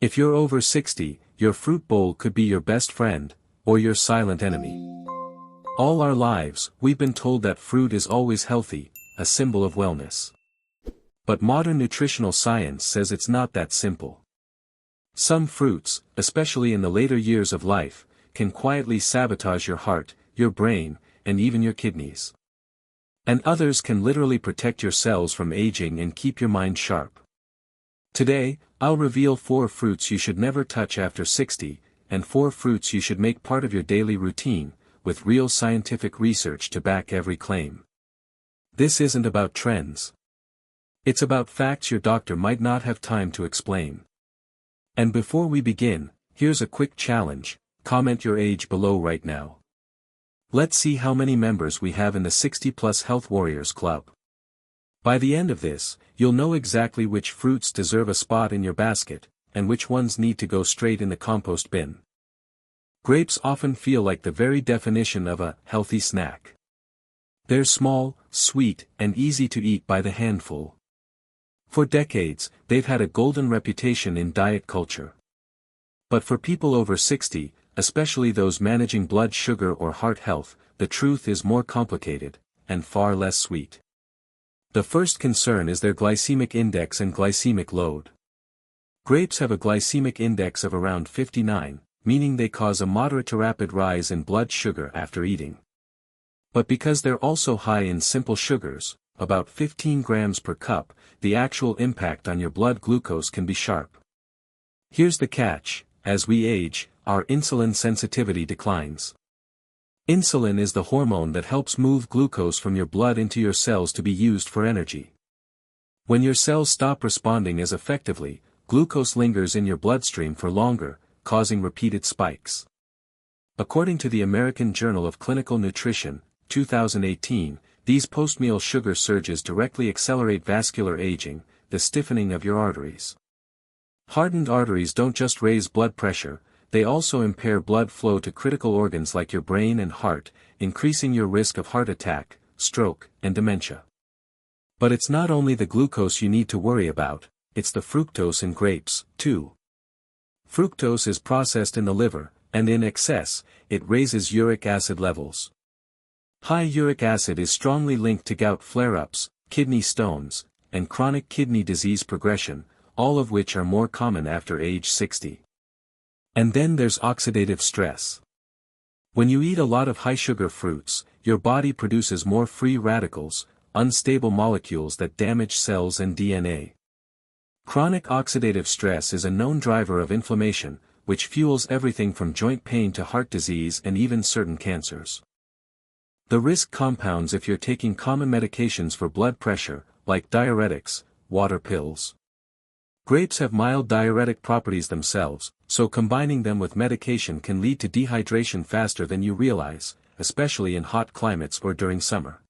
If you're over 60, your fruit bowl could be your best friend, or your silent enemy. All our lives, we've been told that fruit is always healthy, a symbol of wellness. But modern nutritional science says it's not that simple. Some fruits, especially in the later years of life, can quietly sabotage your heart, your brain, and even your kidneys. And others can literally protect your cells from aging and keep your mind sharp. Today, I'll reveal 4 fruits you should never touch after 60, and 4 fruits you should make part of your daily routine, with real scientific research to back every claim. This isn't about trends. It's about facts your doctor might not have time to explain. And before we begin, here's a quick challenge: comment your age below right now. Let's see how many members we have in the 60+ Health Warriors Club. By the end of this, you'll know exactly which fruits deserve a spot in your basket, and which ones need to go straight in the compost bin. Grapes often feel like the very definition of a healthy snack. They're small, sweet, and easy to eat by the handful. For decades, they've had a golden reputation in diet culture. But for people over 60, especially those managing blood sugar or heart health, the truth is more complicated, and far less sweet. The first concern is their glycemic index and glycemic load. Grapes have a glycemic index of around 59, meaning they cause a moderate to rapid rise in blood sugar after eating. But because they're also high in simple sugars, about 15 grams per cup, the actual impact on your blood glucose can be sharp. Here's the catch: as we age, our insulin sensitivity declines. Insulin is the hormone that helps move glucose from your blood into your cells to be used for energy. When your cells stop responding as effectively, glucose lingers in your bloodstream for longer, causing repeated spikes. According to the American Journal of Clinical Nutrition, 2018, these post-meal sugar surges directly accelerate vascular aging, the stiffening of your arteries. Hardened arteries don't just raise blood pressure, they also impair blood flow to critical organs like your brain and heart, increasing your risk of heart attack, stroke, and dementia. But it's not only the glucose you need to worry about, it's the fructose in grapes, too. Fructose is processed in the liver, and in excess, it raises uric acid levels. High uric acid is strongly linked to gout flare-ups, kidney stones, and chronic kidney disease progression, all of which are more common after age 60. And then there's oxidative stress. When you eat a lot of high-sugar fruits, your body produces more free radicals, unstable molecules that damage cells and DNA. Chronic oxidative stress is a known driver of inflammation, which fuels everything from joint pain to heart disease and even certain cancers. The risk compounds if you're taking common medications for blood pressure, like diuretics, water pills. Grapes have mild diuretic properties themselves, so combining them with medication can lead to dehydration faster than you realize, especially in hot climates or during summer.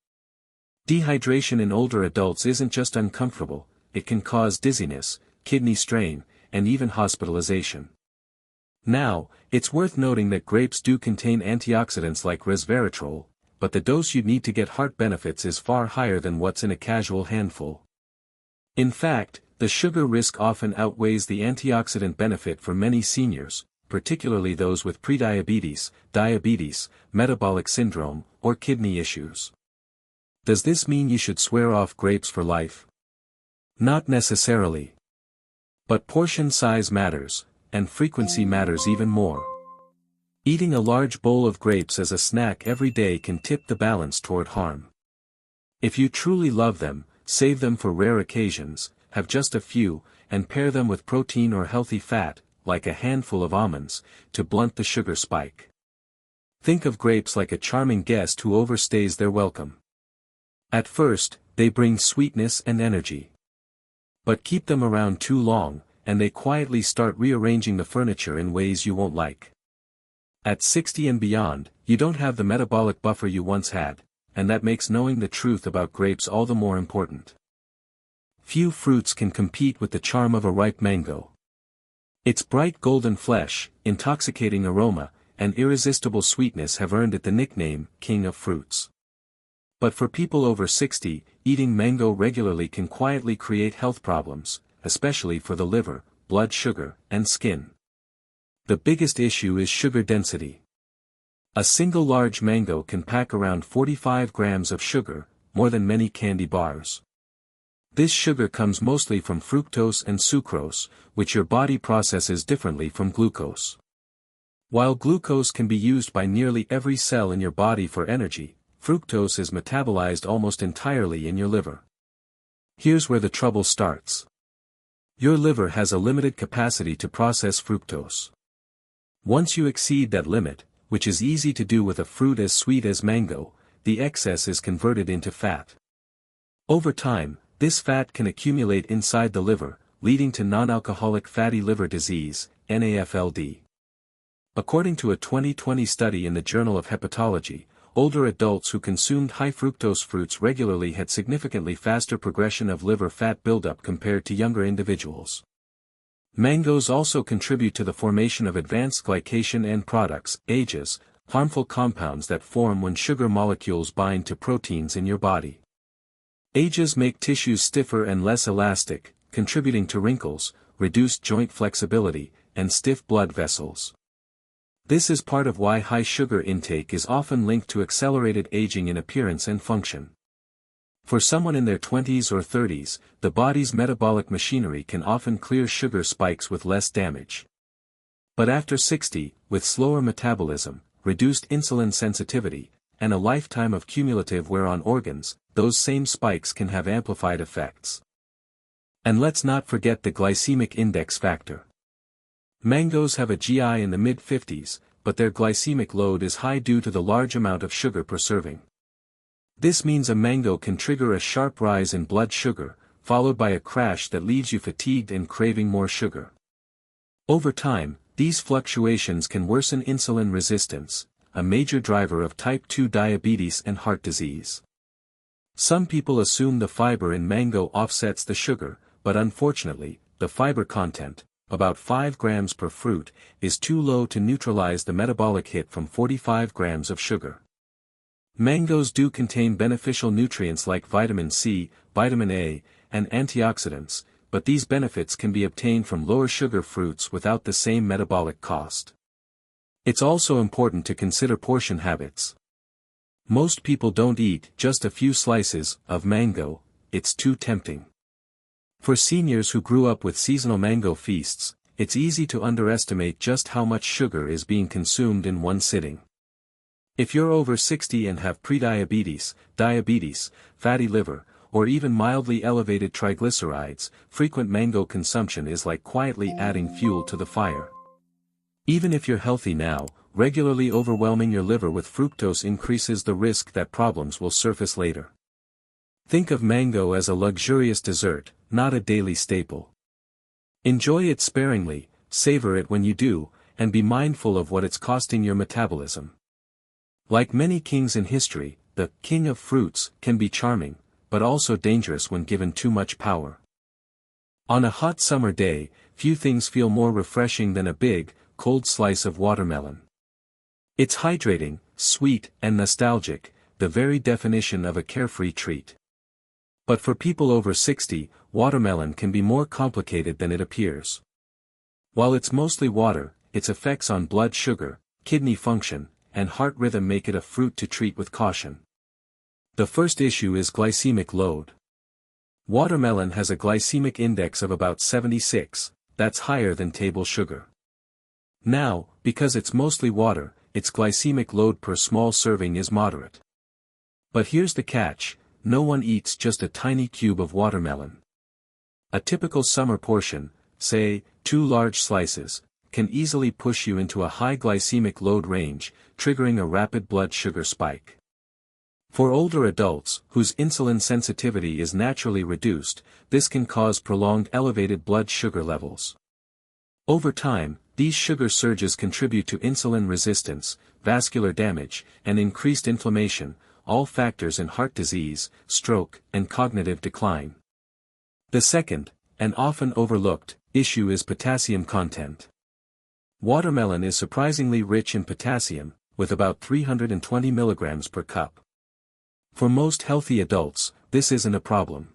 Dehydration in older adults isn't just uncomfortable, it can cause dizziness, kidney strain, and even hospitalization. Now, it's worth noting that grapes do contain antioxidants like resveratrol, but the dose you'd need to get heart benefits is far higher than what's in a casual handful. In fact, the sugar risk often outweighs the antioxidant benefit for many seniors, particularly those with prediabetes, diabetes, metabolic syndrome, or kidney issues. Does this mean you should swear off grapes for life? Not necessarily. But portion size matters, and frequency matters even more. Eating a large bowl of grapes as a snack every day can tip the balance toward harm. If you truly love them, save them for rare occasions, have just a few, and pair them with protein or healthy fat, like a handful of almonds, to blunt the sugar spike. Think of grapes like a charming guest who overstays their welcome. At first, they bring sweetness and energy. But keep them around too long, and they quietly start rearranging the furniture in ways you won't like. At 60 and beyond, you don't have the metabolic buffer you once had, and that makes knowing the truth about grapes all the more important. Few fruits can compete with the charm of a ripe mango. Its bright golden flesh, intoxicating aroma, and irresistible sweetness have earned it the nickname, King of Fruits. But for people over 60, eating mango regularly can quietly create health problems, especially for the liver, blood sugar, and skin. The biggest issue is sugar density. A single large mango can pack around 45 grams of sugar, more than many candy bars. This sugar comes mostly from fructose and sucrose, which your body processes differently from glucose. While glucose can be used by nearly every cell in your body for energy, fructose is metabolized almost entirely in your liver. Here's where the trouble starts. Your liver has a limited capacity to process fructose. Once you exceed that limit, which is easy to do with a fruit as sweet as mango, the excess is converted into fat. Over time, this fat can accumulate inside the liver, leading to non-alcoholic fatty liver disease, NAFLD. According to a 2020 study in the Journal of Hepatology, older adults who consumed high-fructose fruits regularly had significantly faster progression of liver fat buildup compared to younger individuals. Mangoes also contribute to the formation of advanced glycation end products, AGEs, harmful compounds that form when sugar molecules bind to proteins in your body. AGEs make tissues stiffer and less elastic, contributing to wrinkles, reduced joint flexibility, and stiff blood vessels. This is part of why high sugar intake is often linked to accelerated aging in appearance and function. For someone in their 20s or 30s, the body's metabolic machinery can often clear sugar spikes with less damage. But after 60, with slower metabolism, reduced insulin sensitivity, and a lifetime of cumulative wear on organs, those same spikes can have amplified effects. And let's not forget the glycemic index factor. Mangoes have a GI in the mid-50s, but their glycemic load is high due to the large amount of sugar per serving. This means a mango can trigger a sharp rise in blood sugar, followed by a crash that leaves you fatigued and craving more sugar. Over time, these fluctuations can worsen insulin resistance, a major driver of type 2 diabetes and heart disease. Some people assume the fiber in mango offsets the sugar, but unfortunately, the fiber content, about 5 grams per fruit, is too low to neutralize the metabolic hit from 45 grams of sugar. Mangoes do contain beneficial nutrients like vitamin C, vitamin A, and antioxidants, but these benefits can be obtained from lower sugar fruits without the same metabolic cost. It's also important to consider portion habits. Most people don't eat just a few slices of mango, it's too tempting. For seniors who grew up with seasonal mango feasts, it's easy to underestimate just how much sugar is being consumed in one sitting. If you're over 60 and have prediabetes, diabetes, fatty liver, or even mildly elevated triglycerides, frequent mango consumption is like quietly adding fuel to the fire. Even if you're healthy now, regularly overwhelming your liver with fructose increases the risk that problems will surface later. Think of mango as a luxurious dessert, not a daily staple. Enjoy it sparingly, savor it when you do, and be mindful of what it's costing your metabolism. Like many kings in history, the king of fruits can be charming, but also dangerous when given too much power. On a hot summer day, few things feel more refreshing than a big, cold slice of watermelon. It's hydrating, sweet, and nostalgic, the very definition of a carefree treat. But for people over 60, watermelon can be more complicated than it appears. While it's mostly water, its effects on blood sugar, kidney function, and heart rhythm make it a fruit to treat with caution. The first issue is glycemic load. Watermelon has a glycemic index of about 76, that's higher than table sugar. Now, because it's mostly water, its glycemic load per small serving is moderate. But here's the catch, no one eats just a tiny cube of watermelon. A typical summer portion, say, 2 large slices, can easily push you into a high glycemic load range, triggering a rapid blood sugar spike. For older adults, whose insulin sensitivity is naturally reduced, this can cause prolonged elevated blood sugar levels. Over time, these sugar surges contribute to insulin resistance, vascular damage, and increased inflammation, all factors in heart disease, stroke, and cognitive decline. The second, and often overlooked, issue is potassium content. Watermelon is surprisingly rich in potassium, with about 320 milligrams per cup. For most healthy adults, this isn't a problem.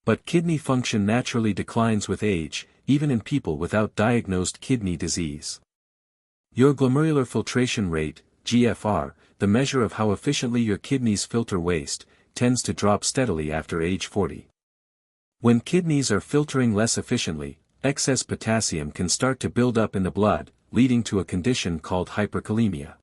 But kidney function naturally declines with age, even in people without diagnosed kidney disease. Your glomerular filtration rate, GFR, the measure of how efficiently your kidneys filter waste, tends to drop steadily after age 40. When kidneys are filtering less efficiently, excess potassium can start to build up in the blood, leading to a condition called hyperkalemia.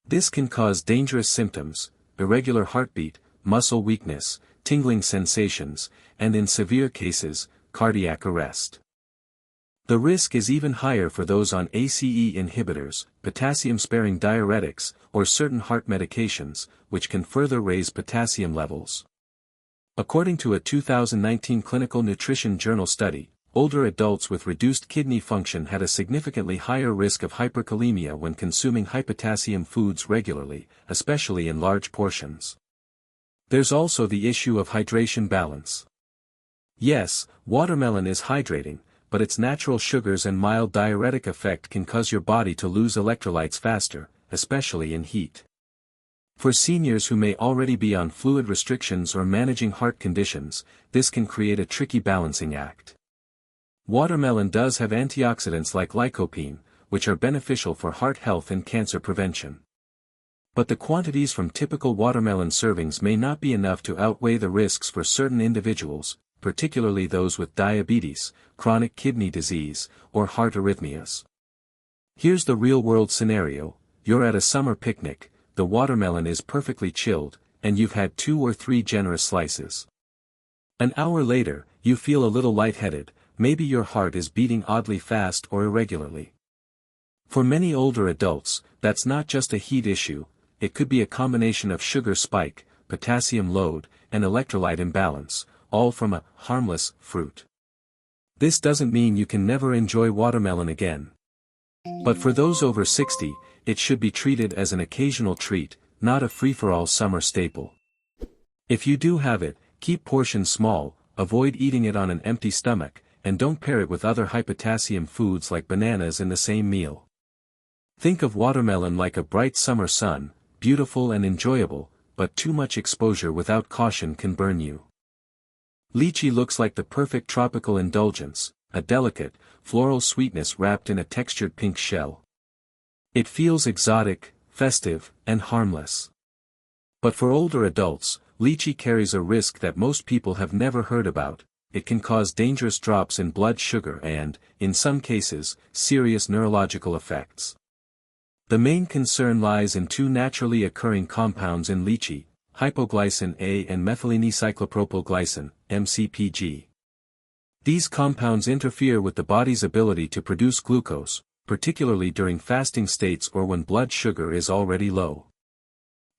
This can cause dangerous symptoms, irregular heartbeat, muscle weakness, tingling sensations, and in severe cases, cardiac arrest. The risk is even higher for those on ACE inhibitors, potassium-sparing diuretics, or certain heart medications, which can further raise potassium levels. According to a 2019 Clinical Nutrition Journal study, older adults with reduced kidney function had a significantly higher risk of hyperkalemia when consuming high-potassium foods regularly, especially in large portions. There's also the issue of hydration balance. Yes, watermelon is hydrating, but its natural sugars and mild diuretic effect can cause your body to lose electrolytes faster, especially in heat. For seniors who may already be on fluid restrictions or managing heart conditions, this can create a tricky balancing act. Watermelon does have antioxidants like lycopene, which are beneficial for heart health and cancer prevention. But the quantities from typical watermelon servings may not be enough to outweigh the risks for certain individuals, particularly those with diabetes, chronic kidney disease, or heart arrhythmias. Here's the real-world scenario: you're at a summer picnic, the watermelon is perfectly chilled, and you've had 2 or 3 generous slices. An hour later, you feel a little lightheaded, maybe your heart is beating oddly fast or irregularly. For many older adults, that's not just a heat issue, it could be a combination of sugar spike, potassium load, and electrolyte imbalance, all from a harmless fruit. This doesn't mean you can never enjoy watermelon again. But for those over 60, it should be treated as an occasional treat, not a free-for-all summer staple. If you do have it, keep portions small, avoid eating it on an empty stomach, and don't pair it with other high-potassium foods like bananas in the same meal. Think of watermelon like a bright summer sun, beautiful and enjoyable, but too much exposure without caution can burn you. Lychee looks like the perfect tropical indulgence, a delicate, floral sweetness wrapped in a textured pink shell. It feels exotic, festive, and harmless. But for older adults, lychee carries a risk that most people have never heard about. It can cause dangerous drops in blood sugar and, in some cases, serious neurological effects. The main concern lies in 2 naturally occurring compounds in lychee, hypoglycin A and methylenecyclopropylglycin, MCPG. These compounds interfere with the body's ability to produce glucose, particularly during fasting states or when blood sugar is already low.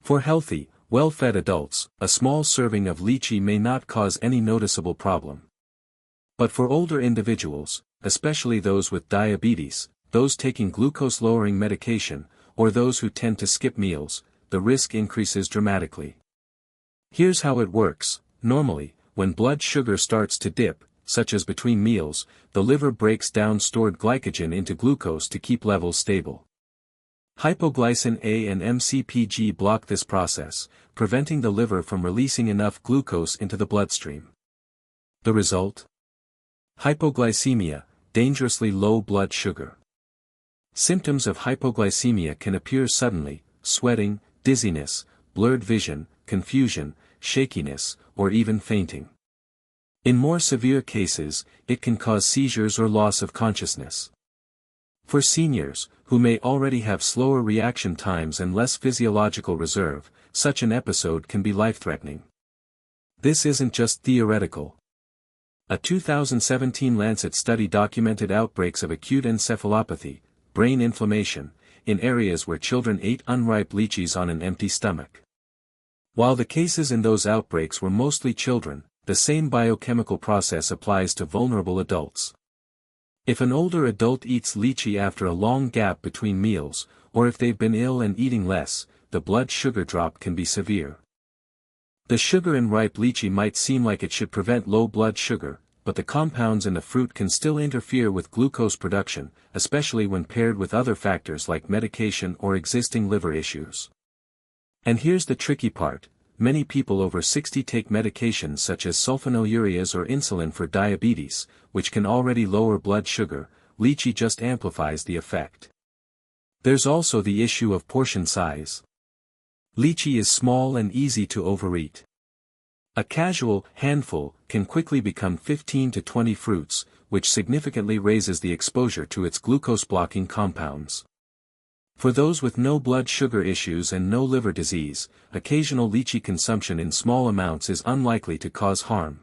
For healthy, well-fed adults, a small serving of lychee may not cause any noticeable problem. But for older individuals, especially those with diabetes, those taking glucose-lowering medication, or those who tend to skip meals, the risk increases dramatically. Here's how it works. Normally, when blood sugar starts to dip, such as between meals, the liver breaks down stored glycogen into glucose to keep levels stable. Hypoglycin A and MCPG block this process, preventing the liver from releasing enough glucose into the bloodstream. The result? Hypoglycemia, dangerously low blood sugar. Symptoms of hypoglycemia can appear suddenly: sweating, dizziness, blurred vision, confusion, shakiness, or even fainting. In more severe cases, it can cause seizures or loss of consciousness. For seniors, who may already have slower reaction times and less physiological reserve, such an episode can be life-threatening. This isn't just theoretical. A 2017 Lancet study documented outbreaks of acute encephalopathy, brain inflammation, in areas where children ate unripe lychees on an empty stomach. While the cases in those outbreaks were mostly children, the same biochemical process applies to vulnerable adults. If an older adult eats lychee after a long gap between meals, or if they've been ill and eating less, the blood sugar drop can be severe. The sugar in ripe lychee might seem like it should prevent low blood sugar, but the compounds in the fruit can still interfere with glucose production, especially when paired with other factors like medication or existing liver issues. And here's the tricky part: many people over 60 take medications such as sulfonylureas or insulin for diabetes, which can already lower blood sugar. Lychee just amplifies the effect. There's also the issue of portion size. Lychee is small and easy to overeat. A casual handful can quickly become 15 to 20 fruits, which significantly raises the exposure to its glucose-blocking compounds. For those with no blood sugar issues and no liver disease, occasional lychee consumption in small amounts is unlikely to cause harm.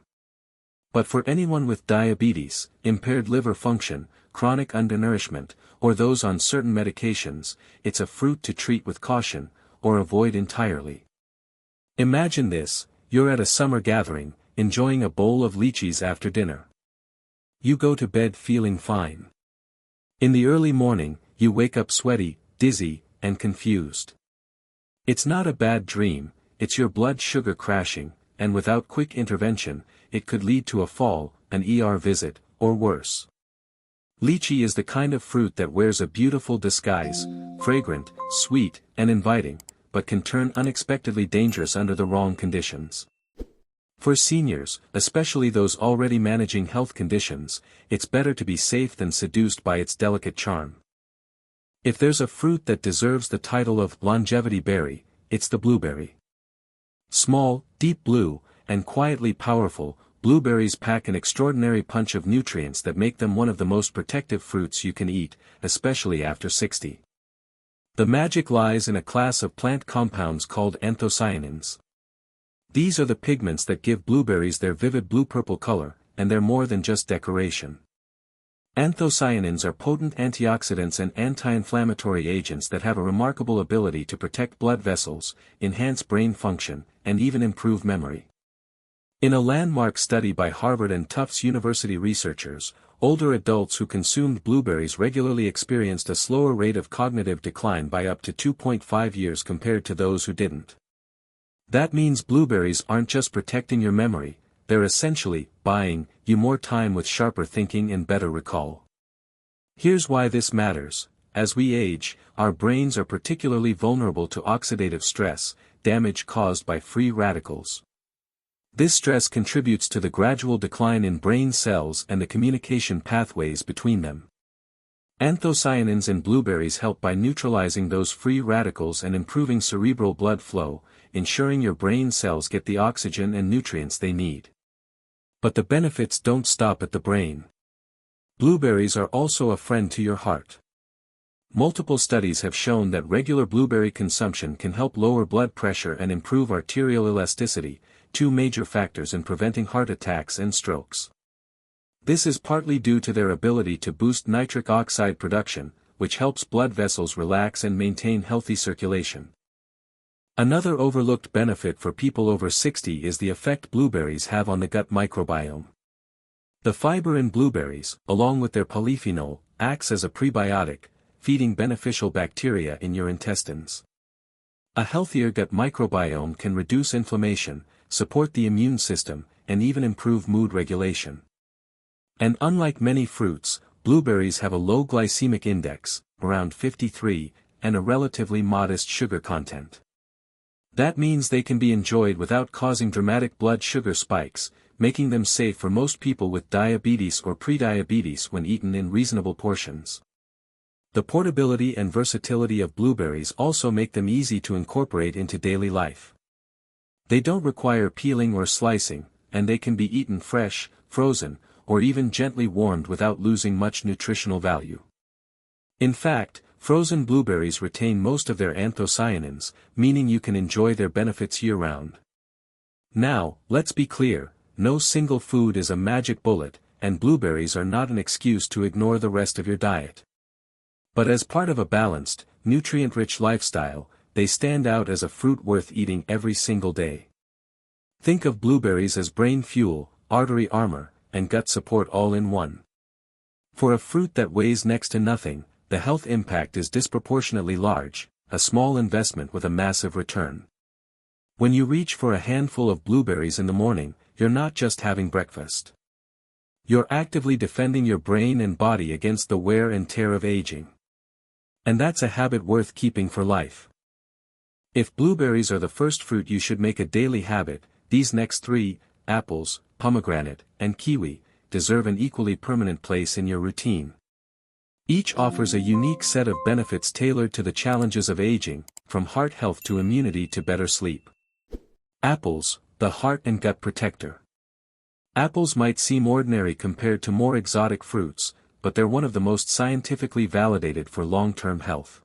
But for anyone with diabetes, impaired liver function, chronic undernourishment, or those on certain medications, it's a fruit to treat with caution, or avoid entirely. Imagine this: you're at a summer gathering, enjoying a bowl of lychees after dinner. You go to bed feeling fine. In the early morning, you wake up sweaty, dizzy, and confused. It's not a bad dream, it's your blood sugar crashing, and without quick intervention, it could lead to a fall, an ER visit, or worse. Lychee is the kind of fruit that wears a beautiful disguise, fragrant, sweet, and inviting, but can turn unexpectedly dangerous under the wrong conditions. For seniors, especially those already managing health conditions, it's better to be safe than seduced by its delicate charm. If there's a fruit that deserves the title of longevity berry, it's the blueberry. Small, deep blue, and quietly powerful, blueberries pack an extraordinary punch of nutrients that make them one of the most protective fruits you can eat, especially after 60. The magic lies in a class of plant compounds called anthocyanins. These are the pigments that give blueberries their vivid blue-purple color, and they're more than just decoration. Anthocyanins are potent antioxidants and anti-inflammatory agents that have a remarkable ability to protect blood vessels, enhance brain function, and even improve memory. In a landmark study by Harvard and Tufts University researchers, older adults who consumed blueberries regularly experienced a slower rate of cognitive decline by up to 2.5 years compared to those who didn't. That means blueberries aren't just protecting your memory, they're essentially buying you more time with sharper thinking and better recall. Here's why this matters: as we age, our brains are particularly vulnerable to oxidative stress, damage caused by free radicals. This stress contributes to the gradual decline in brain cells and the communication pathways between them. Anthocyanins in blueberries help by neutralizing those free radicals and improving cerebral blood flow, ensuring your brain cells get the oxygen and nutrients they need. But the benefits don't stop at the brain. Blueberries are also a friend to your heart. Multiple studies have shown that regular blueberry consumption can help lower blood pressure and improve arterial elasticity, two major factors in preventing heart attacks and strokes. This is partly due to their ability to boost nitric oxide production, which helps blood vessels relax and maintain healthy circulation. Another overlooked benefit for people over 60 is the effect blueberries have on the gut microbiome. The fiber in blueberries, along with their polyphenol, acts as a prebiotic, feeding beneficial bacteria in your intestines. A healthier gut microbiome can reduce inflammation, support the immune system, and even improve mood regulation. And unlike many fruits, blueberries have a low glycemic index, around 53, and a relatively modest sugar content. That means they can be enjoyed without causing dramatic blood sugar spikes, making them safe for most people with diabetes or prediabetes when eaten in reasonable portions. The portability and versatility of blueberries also make them easy to incorporate into daily life. They don't require peeling or slicing, and they can be eaten fresh, frozen, or even gently warmed without losing much nutritional value. In fact, frozen blueberries retain most of their anthocyanins, meaning you can enjoy their benefits year-round. Now, let's be clear, no single food is a magic bullet, and blueberries are not an excuse to ignore the rest of your diet. But as part of a balanced, nutrient-rich lifestyle, they stand out as a fruit worth eating every single day. Think of blueberries as brain fuel, artery armor, and gut support all in one. For a fruit that weighs next to nothing, the health impact is disproportionately large, a small investment with a massive return. When you reach for a handful of blueberries in the morning, you're not just having breakfast. You're actively defending your brain and body against the wear and tear of aging. And that's a habit worth keeping for life. If blueberries are the first fruit you should make a daily habit, these next three, apples, pomegranate, and kiwi, deserve an equally permanent place in your routine. Each offers a unique set of benefits tailored to the challenges of aging, from heart health to immunity to better sleep. Apples, the heart and gut protector. Apples might seem ordinary compared to more exotic fruits, but they're one of the most scientifically validated for long-term health.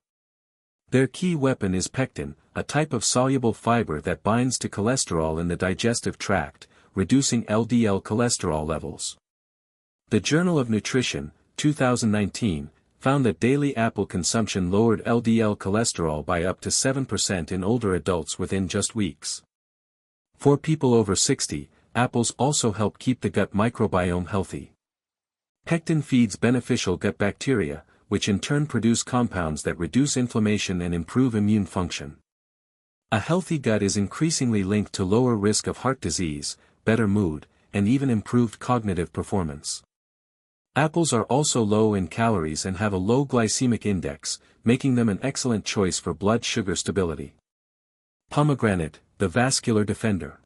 Their key weapon is pectin, a type of soluble fiber that binds to cholesterol in the digestive tract, reducing LDL cholesterol levels. The Journal of Nutrition, 2019, found that daily apple consumption lowered LDL cholesterol by up to 7% in older adults within just weeks. For people over 60, apples also help keep the gut microbiome healthy. Pectin feeds beneficial gut bacteria, which in turn produce compounds that reduce inflammation and improve immune function. A healthy gut is increasingly linked to lower risk of heart disease, better mood, and even improved cognitive performance. Apples are also low in calories and have a low glycemic index, making them an excellent choice for blood sugar stability. Pomegranate, the vascular defender.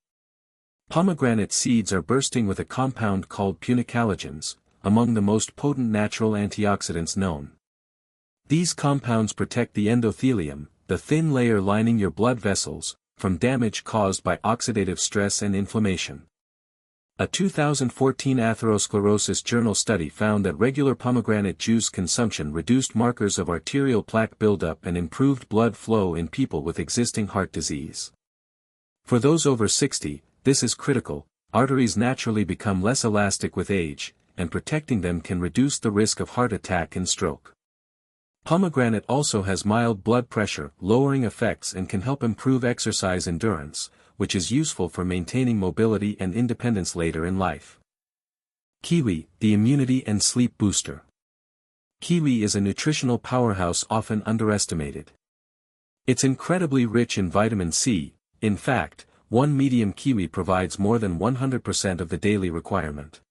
Pomegranate seeds are bursting with a compound called punicalagins, among the most potent natural antioxidants known. These compounds protect the endothelium, the thin layer lining your blood vessels, from damage caused by oxidative stress and inflammation. A 2014 atherosclerosis journal study found that regular pomegranate juice consumption reduced markers of arterial plaque buildup and improved blood flow in people with existing heart disease. For those over 60, this is critical. Arteries naturally become less elastic with age, and protecting them can reduce the risk of heart attack and stroke. Pomegranate also has mild blood pressure lowering effects and can help improve exercise endurance, which is useful for maintaining mobility and independence later in life. Kiwi, the immunity and sleep booster. Kiwi is a nutritional powerhouse often underestimated. It's incredibly rich in vitamin C. In fact, one medium kiwi provides more than 100% of the daily requirement.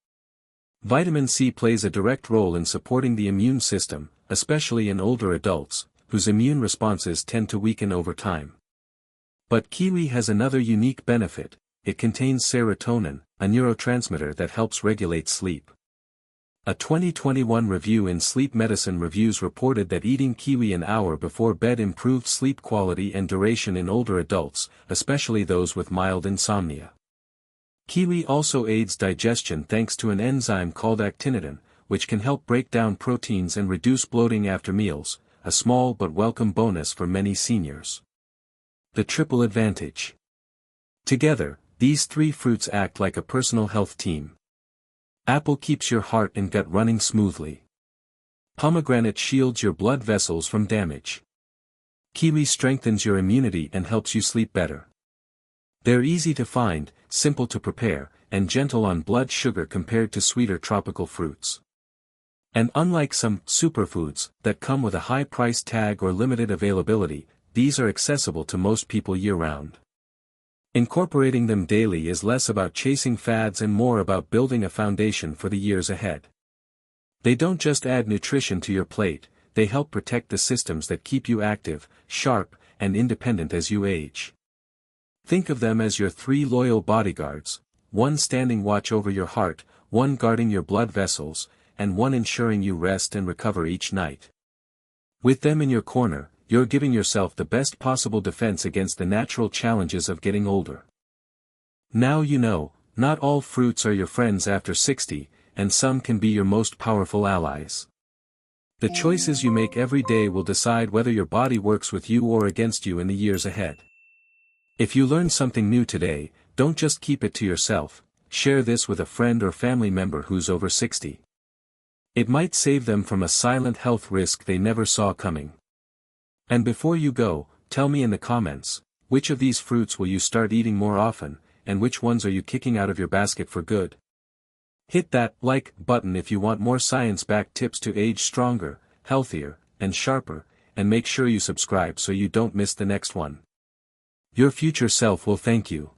Vitamin C plays a direct role in supporting the immune system, especially in older adults, whose immune responses tend to weaken over time. But kiwi has another unique benefit: it contains serotonin, a neurotransmitter that helps regulate sleep. A 2021 review in Sleep Medicine Reviews reported that eating kiwi an hour before bed improved sleep quality and duration in older adults, especially those with mild insomnia. Kiwi also aids digestion thanks to an enzyme called actinitin, which can help break down proteins and reduce bloating after meals, a small but welcome bonus for many seniors. The triple advantage. Together, these three fruits act like a personal health team. Apple keeps your heart and gut running smoothly. Pomegranate shields your blood vessels from damage. Kiwi strengthens your immunity and helps you sleep better. They're easy to find, simple to prepare, and gentle on blood sugar compared to sweeter tropical fruits. And unlike some superfoods that come with a high price tag or limited availability, these are accessible to most people year-round. Incorporating them daily is less about chasing fads and more about building a foundation for the years ahead. They don't just add nutrition to your plate, they help protect the systems that keep you active, sharp, and independent as you age. Think of them as your three loyal bodyguards, one standing watch over your heart, one guarding your blood vessels, and one ensuring you rest and recover each night. With them in your corner, you're giving yourself the best possible defense against the natural challenges of getting older. Now you know, not all fruits are your friends after 60, and some can be your most powerful allies. The choices you make every day will decide whether your body works with you or against you in the years ahead. If you learned something new today, don't just keep it to yourself, share this with a friend or family member who's over 60. It might save them from a silent health risk they never saw coming. And before you go, tell me in the comments, which of these fruits will you start eating more often, and which ones are you kicking out of your basket for good? Hit that like button if you want more science-backed tips to age stronger, healthier, and sharper, and make sure you subscribe so you don't miss the next one. Your future self will thank you.